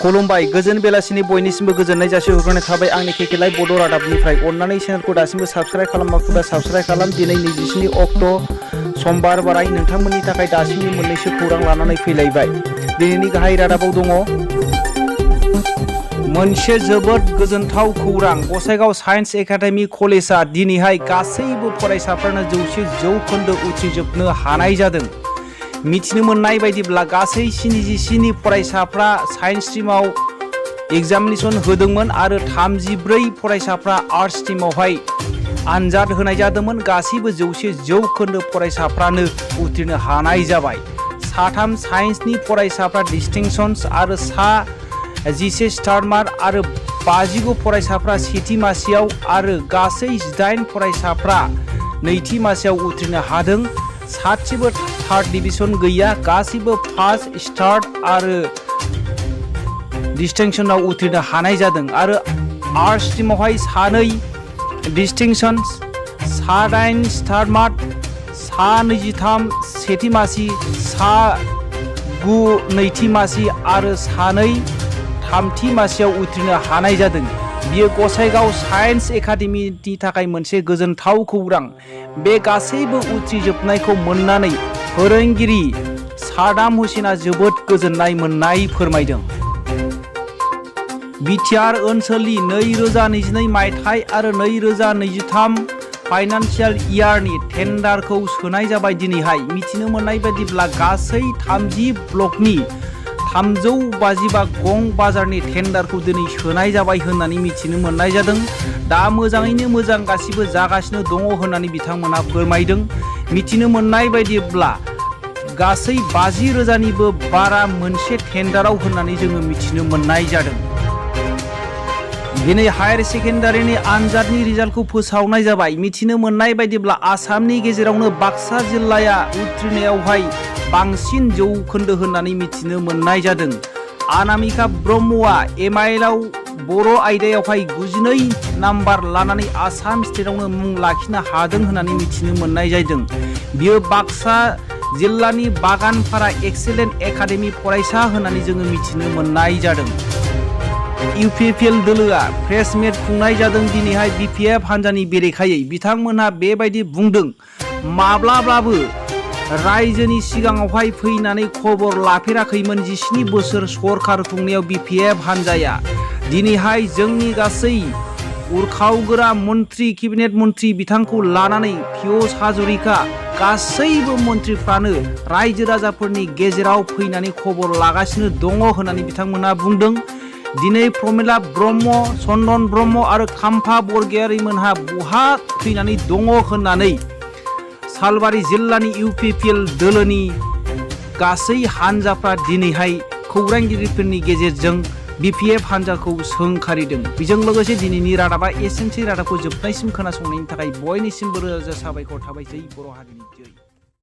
खुलुमबाय गोजोन बेलासिनि बयनिसिमबो गोजोननाय जासिहरग्रोनाय थाबाय आंनि केकेलाइ बड' रादाबनिफ्राय अन्नानै चेनेलखौ दासिमबो साबस्क्राइब खालामाखैबा साबस्क्राइब खालाम। दिनै 27 अक्ट' समबार बाराय नोंथांमोननि थाखाय दासिमनि मोननैसो खौरां लानानै फैलायबाय। दिनैनि गाहाय रादाबाव दङ मोनसे जोबोद गोजोनथाव खौरां। गसाइगाव साइन्स एकाडेमि कलेजआ दिनैहाय गासैबो फरायसाफोरानो 100% उथ्रिजोबनो हानाय जादों। मिथिनो मोननाय बायदिब्ला गासै 77 फरायसाफ्रा साइन्स स्ट्रिमाव एग्जामिनेशन होदोंमोन आरो 34 फरायसाफ्रा आर्ट्स स्ट्रिमावहाय आनजाद होनाय जादोंमोन। गासैबो 100% फरायसाफ्रानो उथ्रिनो हानाय जाबाय। 3 साइन्सनि फरायसाफ्रा डिस्टिंशन्स आरो 11 स्टार मार्क आरो 59 फरायसाफ्रा सेथि मासियाव आरो गासै 18 फरायसाफ्रा नैथि मासियाव उथ्रिनो हादों। सासेबो थार्ड डिभिजन गैया, गासैबो फार्स्ट स्टार आरो डिस्टिंशनाव उथ्रिनो हानाय जादों आरो आर्ट्स स्ट्रिमावहाय 2 डिस्टिंशन, 9 स्टार मार्क, 23 सेथि मासि, 9 नैथि मासि आरो 2 थामथि मासियाव उथ्रिनो हानाय जादों। बियो गसाइगाव साइन्स एकाडेमिनि थाखाय मोनसे गोजोनथाव खौरां। बे गासैबो उथ्रिजोबनायखौ मोननानै फोरोंगिरि सादाम हुसेना जोबोद गोजोननाय मोननाय फोरमायदों। बिटिआर ओनसोलनि 2022 मायथाइ आरो 2023 फाइनान्सियेल इयारनि टेन्डारखौ सोनाय जाबाय। दिनैहाय मिथिनो मोननाय बायदिब्ला गासै 30 ब्लकनि 355 गं बाजारनि टेन्डारखौ दिनै सोनाय जाबाय होननानै मिथिनो मोननाय जादों। दा मोजाङैनो मोजां गासिबो जागासिनो दङ होननानै बिथांमोना फोरमायदों। मिथिनो मोननाय बायदिब्ला गासै 50,000निबो बारा मोनसे टेन्डाराव होननानै जोङो मिथिनो मोननाय जादों। दिनै हायार सेकेन्डारिनि आनजादनि रिजाल्टखौ फोसावनाय जाबाय। मिथिनो मोननाय बायदिब्ला आसामनि गेजेरावनो बाक्सा जिल्लाया उथ्रिनायावहाय बांसिन जौखोन्दो होननानै मिथिनो मोननाय जादों। अनामिका ब्रह्मआ एमआइएलआव बर' आयदायावहाय 92 नाम्बार लानानै आसाम स्टेटआवनो मुं लाखिनो हादों होननानै मिथिनो मोननाय जादों। बियो बाक्सा जिल्लानि बागानपारा एक्सेलेन्ट एकाडेमि फरायसा होननानै जोङो मिथिनो मोननाय जादों। इउपिपिएल दोलोआ प्रेस मिट खुंनाय जादों दिनैहाय बिपिएफ हान्जानि बेरेखायै। बिथांमोनहा बेबायदि बुंदों, माब्लाबाबो रायजोनि सिगाङावहाय फैनानै खबर लाफेराखैमोन 17 बोसोर सरखार खुंनायाव बिपिएफ हान्जाया। दिनैहाय जोंनि गासै उरखावगोरा मन्त्रि केबिनेट मन्त्रि बिथांखौ लानानै पियुष हाजरिका गासैबो मन्त्रिफ्रानो रायजो राजाफोरनि गेजेराव फैनानै खबर लागासिनो दङ होननानै बिथांमोना बुंदों। दिनै प्रमिला ब्रह्म, चन्दन ब्रह्म आरो खाम्फा बरगयारिमोनहा बहा फैनानै दङ होननानै सालबारि जिल्लानि इउपिपिएल दोलोनि गासै हान्जाफ्रा दिनैहाय खौरांगिरिफोरनि गेजेरजों बिपिएफ हान्जाखौ सोंखारिदों। बेजों लोगोसे दिनैनि रादाबा एसेनोसै। रादाबखौ जोबनायसिम खोनासंनायनि थाखाय बयनिसिमबो रोजा रोजा साबायखर थाबाय। जै बर' हारिनि जै।